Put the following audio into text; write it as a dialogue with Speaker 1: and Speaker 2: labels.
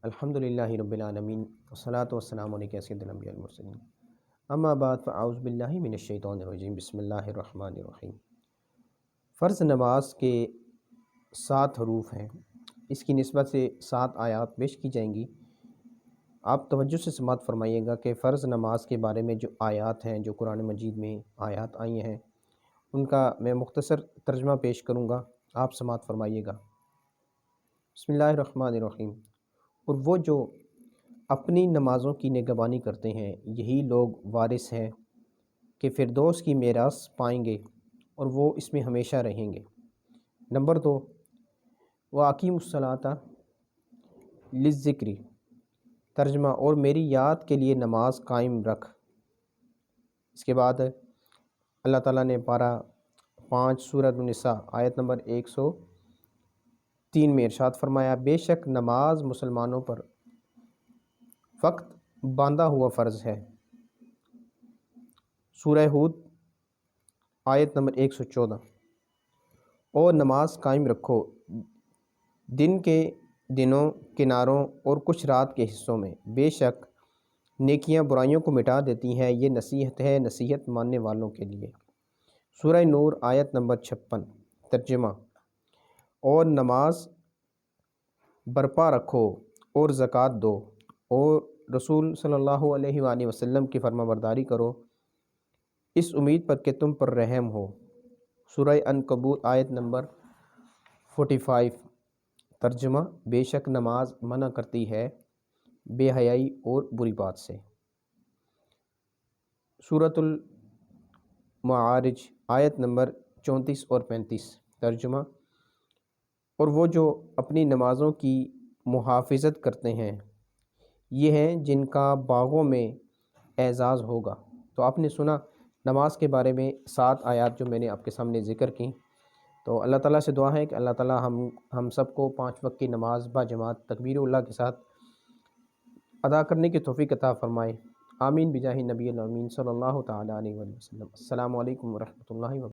Speaker 1: الحمدللہ رب العالمین والصلاة والسلام علیکم سید الانبیاء والمرسلین اما بعد فاعوذ باللہ من الشیطان الرجیم بسم اللہ الرحمن الرحیم۔ فرض نماز کے 7 حروف ہیں، اس کی نسبت سے 7 آیات پیش کی جائیں گی۔ آپ توجہ سے سماعت فرمائیے گا کہ فرض نماز کے بارے میں جو آیات ہیں، جو قرآن مجید میں آیات آئی ہیں، ان کا میں مختصر ترجمہ پیش کروں گا، آپ سماعت فرمائیے گا۔ بسم اللہ الرحمن الرحیم۔ اور وہ جو اپنی نمازوں کی نگہبانی کرتے ہیں، یہی لوگ وارث ہیں کہ فردوس کی میراث پائیں گے اور وہ اس میں ہمیشہ رہیں گے۔ نمبر 2، وَأَقِیمُوا الصَّلَاةَ لِلذِّکْرِ، ترجمہ اور میری یاد کے لیے نماز قائم رکھ۔ اس کے بعد اللہ تعالیٰ نے پارہ 5 سورۃ النساء آیت نمبر 103 میں ارشاد فرمایا، بے شک نماز مسلمانوں پر وقت باندھا ہوا فرض ہے۔ سورہ ہود آیت نمبر 114، اور نماز قائم رکھو دن کے دنوں کناروں اور کچھ رات کے حصوں میں، بے شک نیکیاں برائیوں کو مٹا دیتی ہیں، یہ نصیحت ہے نصیحت ماننے والوں کے لیے۔ سورہ نور آیت نمبر 56، ترجمہ اور نماز برپا رکھو اور زکوٰۃ دو اور رسول صلی اللہ علیہ وآلہ وسلم کی فرما برداری کرو، اس امید پر کہ تم پر رحم ہو۔ سورہ عنکبوت آیت نمبر 45، ترجمہ بے شک نماز منع کرتی ہے بے حیائی اور بری بات سے۔ سورۃ المعارج آیت نمبر 34 اور 35، ترجمہ اور وہ جو اپنی نمازوں کی محافظت کرتے ہیں، یہ ہیں جن کا باغوں میں اعزاز ہوگا۔ تو آپ نے سنا نماز کے بارے میں 7 آیات جو میں نے آپ کے سامنے ذکر کی۔ تو اللہ تعالیٰ سے دعا ہے کہ اللہ تعالیٰ ہم سب کو 5 وقت کی نماز با جماعت تکبیر اللہ کے ساتھ ادا کرنے کی توفیق عطا فرمائے۔ آمین بجاہ نبی الامین صلی اللہ تعالیٰ علیہ وسلم۔ السلام علیکم ورحمۃ اللہ وبرکاتہ۔